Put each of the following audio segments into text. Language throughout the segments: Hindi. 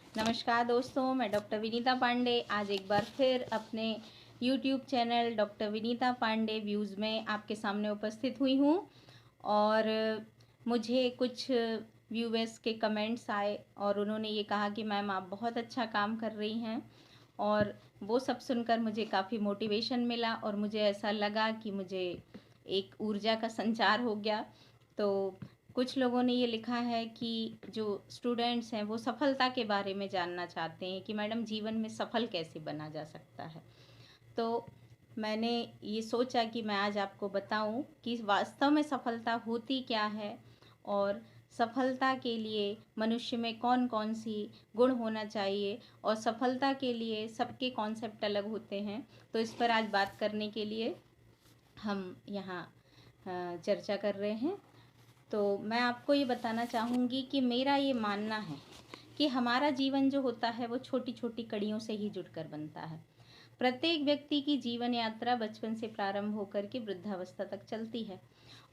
नमस्कार दोस्तों, मैं डॉक्टर विनीता पांडे आज एक बार फिर अपने YouTube channel doctor Vinita Pandey views में आपके सामने उपस्थित हुई हूँ। और मुझे कुछ व्यूअर्स के कमेंट्स आए और उन्होंने ये कहा कि मैम आप बहुत अच्छा काम कर रही हैं, और वो सब सुनकर मुझे काफ़ी मोटिवेशन मिला और मुझे ऐसा लगा कि मुझे एक ऊर्जा का संचार हो गया। तो कुछ लोगों ने ये लिखा है कि जो स्टूडेंट्स हैं वो सफलता के बारे में जानना चाहते हैं कि मैडम जीवन में सफल कैसे बना जा सकता है। तो मैंने ये सोचा कि मैं आज आपको बताऊं कि वास्तव में सफलता होती क्या है, और सफलता के लिए मनुष्य में कौन कौन सी गुण होना चाहिए, और सफलता के लिए सबके कॉन्सेप्ट अलग होते हैं। तो इस पर आज बात करने के लिए हम यहाँ चर्चा कर रहे हैं। तो मैं आपको ये बताना चाहूँगी कि मेरा ये मानना है कि हमारा जीवन जो होता है वो छोटी छोटी कड़ियों से ही जुड़कर बनता है। प्रत्येक व्यक्ति की जीवन यात्रा बचपन से प्रारंभ होकर के वृद्धावस्था तक चलती है,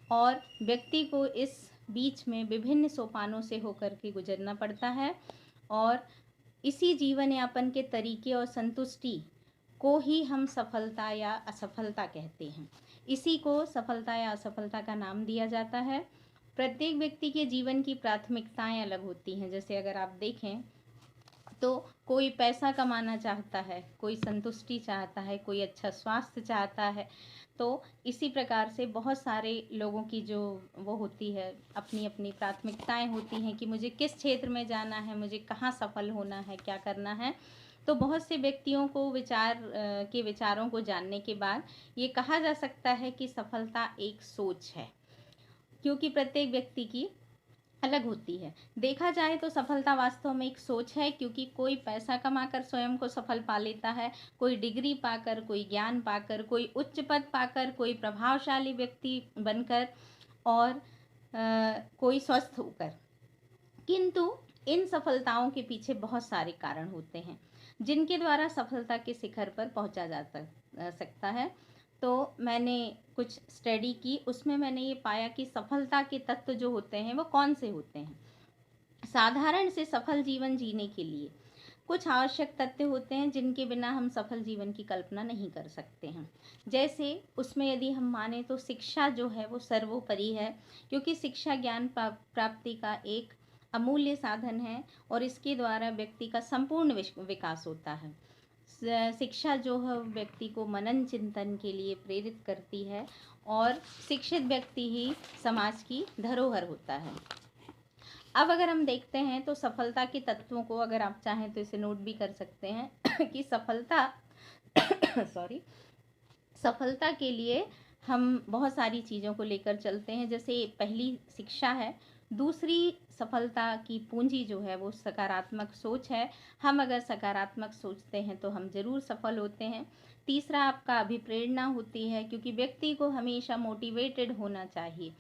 और व्यक्ति को इस बीच में विभिन्न सोपानों से होकर के गुजरना पड़ता है। और इसी जीवन यापन के तरीके और संतुष्टि को ही हम सफलता या असफलता कहते हैं। इसी को सफलता या असफलता का नाम दिया जाता है। प्रत्येक व्यक्ति के जीवन की प्राथमिकताएं अलग होती हैं। जैसे अगर आप देखें तो कोई पैसा कमाना चाहता है, कोई संतुष्टि चाहता है, कोई अच्छा स्वास्थ्य चाहता है। तो इसी प्रकार से बहुत सारे लोगों की जो वो होती है, अपनी अपनी प्राथमिकताएं होती हैं कि मुझे किस क्षेत्र में जाना है, मुझे कहाँ सफल होना है, क्या करना है। तो बहुत से व्यक्तियों को के विचारों को जानने के बाद ये कहा जा सकता है कि सफलता एक सोच है, क्योंकि प्रत्येक व्यक्ति की अलग होती है। देखा जाए तो सफलता वास्तव में एक सोच है, क्योंकि कोई पैसा कमाकर स्वयं को सफल पा लेता है, कोई डिग्री पाकर, कोई ज्ञान पाकर, कोई उच्च पद पाकर, कोई प्रभावशाली व्यक्ति बनकर, और कोई स्वस्थ होकर। किंतु इन सफलताओं के पीछे बहुत सारे कारण होते हैं जिनके द्वारा सफलता के शिखर पर पहुंचा जा सकता है। तो मैंने कुछ स्टडी की, उसमें मैंने ये पाया कि सफलता के तत्व जो होते हैं वो कौन से होते हैं। साधारण से सफल जीवन जीने के लिए कुछ आवश्यक तथ्य होते हैं जिनके बिना हम सफल जीवन की कल्पना नहीं कर सकते हैं। जैसे उसमें यदि हम माने तो शिक्षा जो है वो सर्वोपरि है, क्योंकि शिक्षा ज्ञान प्राप्ति का एक अमूल्य साधन है, और इसके द्वारा व्यक्ति का संपूर्ण विकास होता है। शिक्षा जो है व्यक्ति को मनन चिंतन के लिए प्रेरित करती है, और शिक्षित व्यक्ति ही समाज की धरोहर होता है। अब अगर हम देखते हैं तो सफलता के तत्वों को, अगर आप चाहें तो इसे नोट भी कर सकते हैं कि सफलता सॉरी सफलता के लिए हम बहुत सारी चीज़ों को लेकर चलते हैं। जैसे पहली शिक्षा है, दूसरी सफलता की पूंजी जो है वो सकारात्मक सोच है। हम अगर सकारात्मक सोचते हैं तो हम ज़रूर सफल होते हैं। तीसरा आपका अभिप्रेरणा होती है, क्योंकि व्यक्ति को हमेशा मोटिवेटेड होना चाहिए,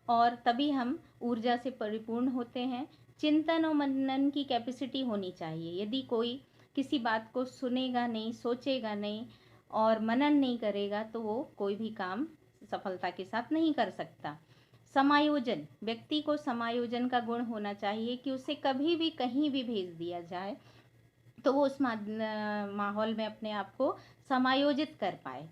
और तभी हम ऊर्जा से परिपूर्ण होते हैं। चिंतन और मनन की कैपेसिटी होनी चाहिए। यदि कोई किसी बात को सुनेगा नहीं, सोचेगा नहीं और मनन नहीं करेगा तो वो कोई भी काम सफलता के साथ नहीं कर सकता। समायोजन, व्यक्ति को समायोजन का गुण होना चाहिए कि उसे कभी भी कहीं भी भेज दिया जाए तो वो उस माहौल में अपने आप को समायोजित कर पाए।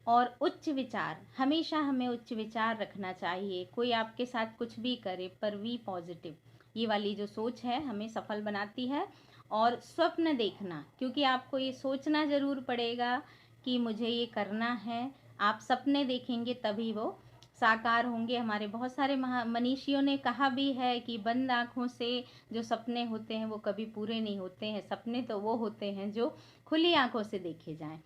और उच्च विचार, हमेशा हमें उच्च विचार रखना चाहिए। कोई आपके साथ कुछ भी करे पर वी पॉजिटिव, ये वाली जो सोच है हमें सफल बनाती है। और स्वप्न देखना, क्योंकि आपको ये सोचना ज़रूर पड़ेगा कि मुझे ये करना है। आप सपने देखेंगे तभी वो साकार होंगे। हमारे बहुत सारे मनीषियों ने कहा भी है कि बंद आँखों से जो सपने होते हैं वो कभी पूरे नहीं होते हैं। सपने तो वो होते हैं जो खुली आंखों से देखे जाएं।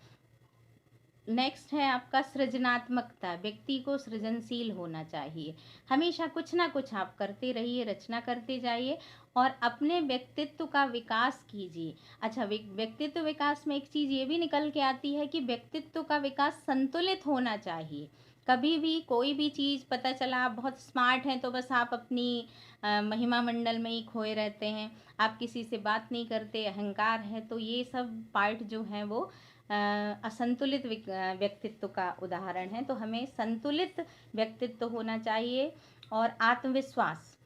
नेक्स्ट है आपका सृजनात्मकता, व्यक्ति को सृजनशील होना चाहिए। हमेशा कुछ ना कुछ आप करते रहिए, रचना करते जाइए और अपने व्यक्तित्व का विकास कीजिए। अच्छा, व्यक्तित्व विकास में एक चीज़ ये भी निकल के आती है कि व्यक्तित्व का विकास संतुलित होना चाहिए। कभी भी कोई भी चीज़, पता चला आप बहुत स्मार्ट हैं तो बस आप अपनी महिमा मंडल में ही खोए रहते हैं, आप किसी से बात नहीं करते, अहंकार है, तो ये सब पार्ट जो है वो असंतुलित व्यक्तित्व का उदाहरण है। तो हमें संतुलित व्यक्तित्व होना चाहिए। और आत्मविश्वास,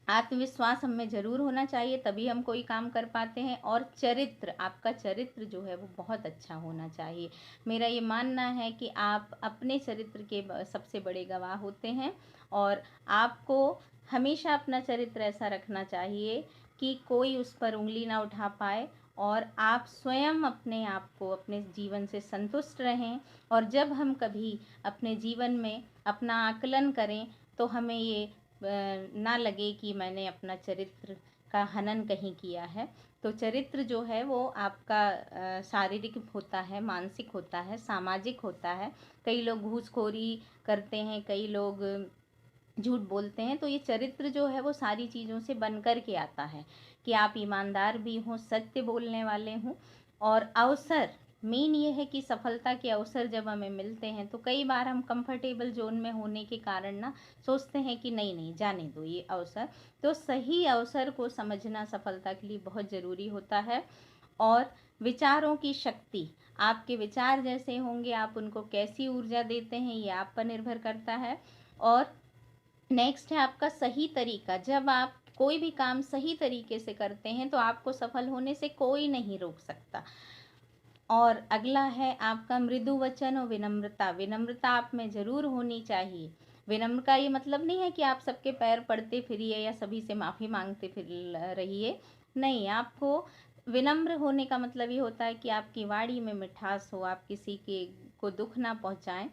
आत्मविश्वास हम में ज़रूर होना चाहिए, तभी हम कोई काम कर पाते हैं। और चरित्र, आपका चरित्र जो है वो बहुत अच्छा होना चाहिए। मेरा ये मानना है कि आप अपने चरित्र के सबसे बड़े गवाह होते हैं, और आपको हमेशा अपना चरित्र ऐसा रखना चाहिए कि कोई उस पर उंगली ना उठा पाए, और आप स्वयं अपने आप को अपने जीवन से संतुष्ट रहें। और जब हम कभी अपने जीवन में अपना आकलन करें तो हमें ये ना लगे कि मैंने अपना चरित्र का हनन कहीं किया है। तो चरित्र जो है वो आपका शारीरिक होता है, मानसिक होता है, सामाजिक होता है। कई लोग घूसखोरी करते हैं, कई लोग झूठ बोलते हैं, तो ये चरित्र जो है वो सारी चीज़ों से बन कर के आता है कि आप ईमानदार भी हों, सत्य बोलने वाले हों। और अवसर, मेन ये है कि सफलता के अवसर जब हमें मिलते हैं तो कई बार हम कंफर्टेबल जोन में होने के कारण ना सोचते हैं कि नहीं नहीं जाने दो ये अवसर। तो सही अवसर को समझना सफलता के लिए बहुत ज़रूरी होता है। और विचारों की शक्ति, आपके विचार जैसे होंगे, आप उनको कैसी ऊर्जा देते हैं ये आप पर निर्भर करता है। और नेक्स्ट है आपका सही तरीका। जब आप कोई भी काम सही तरीके से करते हैं तो आपको सफल होने से कोई नहीं रोक सकता। और अगला है आपका मृदु वचन और विनम्रता। विनम्रता आप में ज़रूर होनी चाहिए। विनम्र का ये मतलब नहीं है कि आप सबके पैर पड़ते फिरिए या सभी से माफ़ी मांगते फिर रहिए। नहीं, आपको विनम्र होने का मतलब ये होता है कि आपकी वाणी में मिठास हो, आप किसी के को दुख ना पहुंचाएं।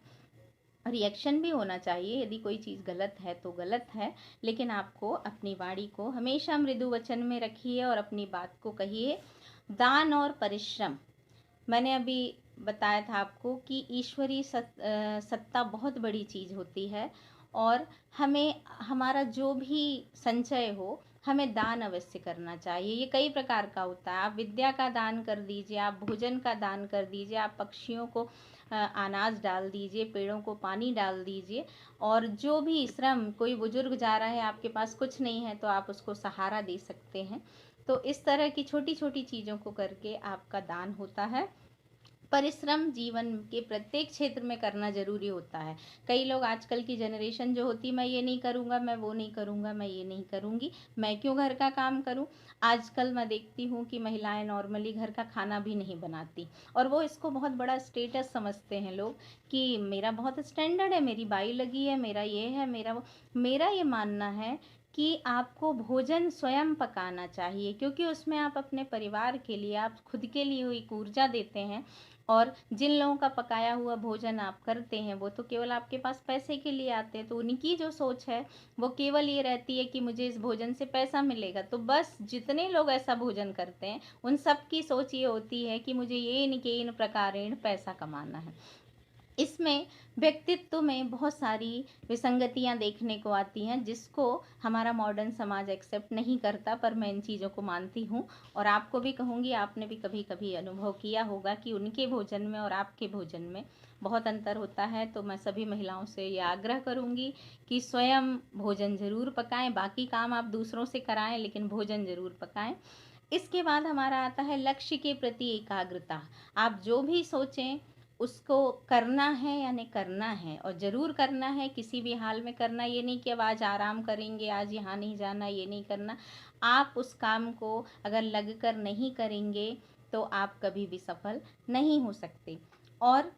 रिएक्शन भी होना चाहिए, यदि कोई चीज़ गलत है तो गलत है, लेकिन आपको अपनी वाणी को हमेशा मृदु वचन में रखिए और अपनी बात को कहिए। दान और परिश्रम, मैंने अभी बताया था आपको कि ईश्वरीय सत्ता बहुत बड़ी चीज़ होती है। और हमें हमारा जो भी संचय हो, हमें दान अवश्य करना चाहिए। ये कई प्रकार का होता है। आप विद्या का दान कर दीजिए, आप भोजन का दान कर दीजिए, आप पक्षियों को अनाज डाल दीजिए, पेड़ों को पानी डाल दीजिए। और जो भी श्रम, कोई बुजुर्ग जा रहा है, आपके पास कुछ नहीं है तो आप उसको सहारा दे सकते हैं। तो इस तरह की छोटी छोटी चीज़ों को करके आपका दान होता है। परिश्रम जीवन के प्रत्येक क्षेत्र में करना ज़रूरी होता है। कई लोग, आजकल की जनरेशन जो होती, मैं ये नहीं करूँगा, मैं वो नहीं करूँगा, मैं ये नहीं करूँगी, मैं क्यों घर का काम करूँ। आजकल मैं देखती हूँ कि महिलाएं नॉर्मली घर का खाना भी नहीं बनाती, और वो इसको बहुत बड़ा स्टेटस समझते हैं लोग कि मेरा बहुत स्टैंडर्ड है, मेरी बाई लगी है, मेरा ये है, मेरा वो। मेरा ये मानना है कि आपको भोजन स्वयं पकाना चाहिए, क्योंकि उसमें आप अपने परिवार के लिए, आप खुद के लिए एक ऊर्जा देते हैं। और जिन लोगों का पकाया हुआ भोजन आप करते हैं वो तो केवल आपके पास पैसे के लिए आते हैं, तो उनकी जो सोच है वो केवल ये रहती है कि मुझे इस भोजन से पैसा मिलेगा। तो बस जितने लोग ऐसा भोजन करते हैं उन सब की सोच ये होती है कि मुझे ये इनके इन प्रकारेण पैसा कमाना है। इसमें व्यक्तित्व में बहुत सारी विसंगतियां देखने को आती हैं, जिसको हमारा मॉडर्न समाज एक्सेप्ट नहीं करता, पर मैं इन चीज़ों को मानती हूँ। और आपको भी कहूँगी, आपने भी कभी कभी अनुभव किया होगा कि उनके भोजन में और आपके भोजन में बहुत अंतर होता है। तो मैं सभी महिलाओं से ये आग्रह करूँगी कि स्वयं भोजन ज़रूर पकाएं, बाकी काम आप दूसरों से कराएं लेकिन भोजन ज़रूर पकाएं। इसके बाद हमारा आता है लक्ष्य के प्रति एकाग्रता। आप जो भी सोचें उसको करना है, यानी करना है, और ज़रूर करना है, किसी भी हाल में करना। ये नहीं कि अब आज आराम करेंगे, आज यहाँ नहीं जाना, ये नहीं करना। आप उस काम को अगर लग कर नहीं करेंगे तो आप कभी भी सफल नहीं हो सकते। और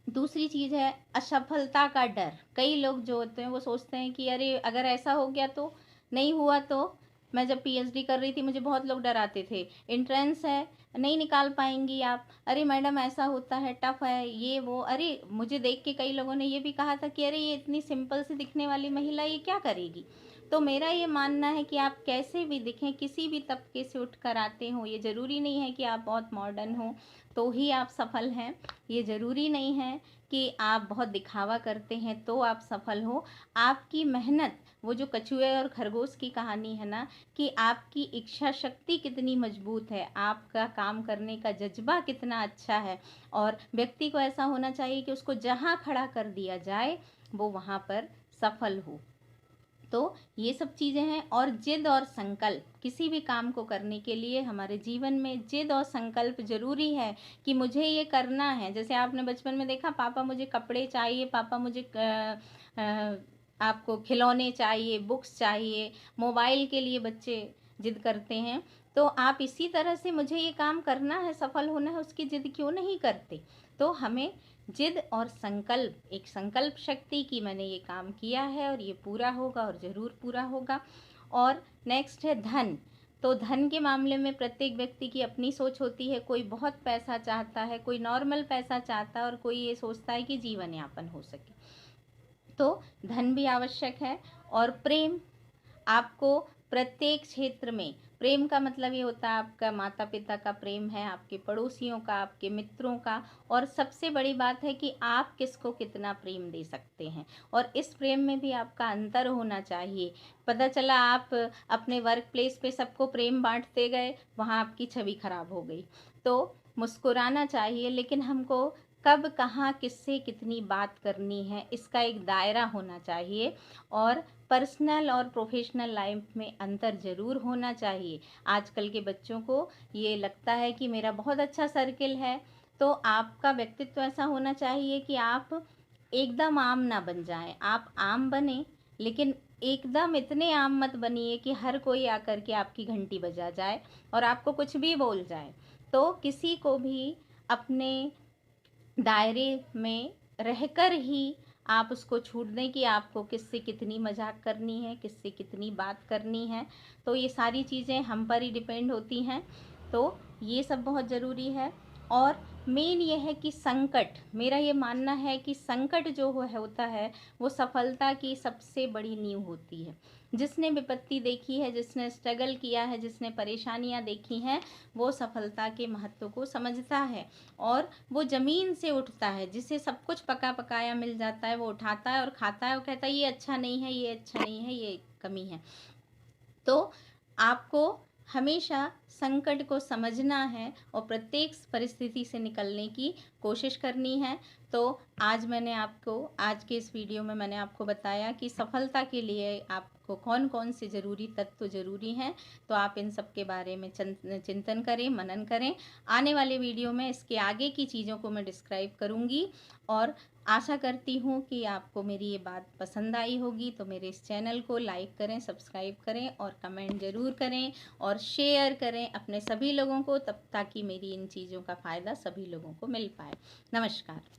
दूसरी चीज़ है असफलता का डर। कई लोग जो होते हैं वो सोचते हैं कि अरे अगर ऐसा हो गया तो, नहीं हुआ तो। मैं जब पीएचडी कर रही थी मुझे बहुत लोग डराते थे, एंट्रेंस है, नहीं निकाल पाएंगी आप, अरे मैडम ऐसा होता है, टफ है, ये वो। अरे मुझे देख के कई लोगों ने ये भी कहा था कि अरे ये इतनी सिंपल सी दिखने वाली महिला ये क्या करेगी। तो मेरा ये मानना है कि आप कैसे भी दिखें, किसी भी तबके से उठ कर आते हो, ये ज़रूरी नहीं है कि आप बहुत मॉडर्न हो तो ही आप सफल हैं। ये ज़रूरी नहीं है कि आप बहुत दिखावा करते हैं तो आप सफल हो। आपकी मेहनत, वो जो कछुए और खरगोश की कहानी है ना, कि आपकी इच्छा शक्ति कितनी मजबूत है, आपका काम करने का जज्बा कितना अच्छा है। और व्यक्ति को ऐसा होना चाहिए कि उसको जहाँ खड़ा कर दिया जाए वो वहाँ पर सफल हो। तो ये सब चीज़ें हैं। और जिद और संकल्प, किसी भी काम को करने के लिए हमारे जीवन में जिद और संकल्प जरूरी है कि मुझे ये करना है। जैसे आपने बचपन में देखा, पापा मुझे कपड़े चाहिए, पापा मुझे आपको खिलौने चाहिए, बुक्स चाहिए, मोबाइल के लिए बच्चे ज़िद करते हैं। तो आप इसी तरह से मुझे ये काम करना है, सफल होना है, उसकी ज़िद क्यों नहीं करते? तो हमें ज़िद और संकल्प, एक संकल्प शक्ति कि मैंने ये काम किया है और ये पूरा होगा और ज़रूर पूरा होगा। और नेक्स्ट है धन। तो धन के मामले में प्रत्येक व्यक्ति की अपनी सोच होती है। कोई बहुत पैसा चाहता है, कोई नॉर्मल पैसा चाहता है और कोई ये सोचता है कि जीवन यापन हो सके। तो धन भी आवश्यक है। और प्रेम, आपको प्रत्येक क्षेत्र में, प्रेम का मतलब ये होता है आपका माता पिता का प्रेम है, आपके पड़ोसियों का, आपके मित्रों का, और सबसे बड़ी बात है कि आप किसको कितना प्रेम दे सकते हैं। और इस प्रेम में भी आपका अंतर होना चाहिए। पता चला आप अपने वर्क प्लेस पे सबको प्रेम बांटते गए, वहाँ आपकी छवि खराब हो गई। तो मुस्कुराना चाहिए, लेकिन हमको कब कहाँ किससे कितनी बात करनी है, इसका एक दायरा होना चाहिए। और पर्सनल और प्रोफेशनल लाइफ में अंतर ज़रूर होना चाहिए। आजकल के बच्चों को ये लगता है कि मेरा बहुत अच्छा सर्किल है, तो आपका व्यक्तित्व ऐसा होना चाहिए कि आप एकदम आम ना बन जाएं। आप आम बने, लेकिन एकदम इतने आम मत बनिए कि हर कोई आकर के आपकी घंटी बजा जाए और आपको कुछ भी बोल जाए। तो किसी को भी अपने दायरे में रहकर ही आप उसको छूट दें कि आपको किससे कितनी मजाक करनी है, किससे कितनी बात करनी है। तो ये सारी चीज़ें हम पर ही डिपेंड होती हैं। तो ये सब बहुत ज़रूरी है। और मेन ये है कि संकट, मेरा ये मानना है कि संकट जो होता है वो सफलता की सबसे बड़ी नींव होती है। जिसने विपत्ति देखी है, जिसने स्ट्रगल किया है, जिसने परेशानियां देखी हैं, वो सफलता के महत्व को समझता है और वो ज़मीन से उठता है। जिसे सब कुछ पका पकाया मिल जाता है, वो उठाता है और खाता है और कहता है ये अच्छा नहीं है, ये अच्छा नहीं है, ये कमी है। तो आपको हमेशा संकट को समझना है और प्रत्येक परिस्थिति से निकलने की कोशिश करनी है। तो आज के इस वीडियो में मैंने आपको बताया कि सफलता के लिए आपको कौन कौन से ज़रूरी तत्व ज़रूरी हैं। तो आप इन सब के बारे में चिंतन करें, मनन करें। आने वाले वीडियो में इसके आगे की चीज़ों को मैं डिस्क्राइब करूँगी और आशा करती हूँ कि आपको मेरी ये बात पसंद आई होगी। तो मेरे इस चैनल को लाइक करें, सब्सक्राइब करें और कमेंट ज़रूर करें और शेयर करें अपने सभी लोगों को, तब ताकि मेरी इन चीज़ों का फ़ायदा सभी लोगों को मिल पाए। नमस्कार।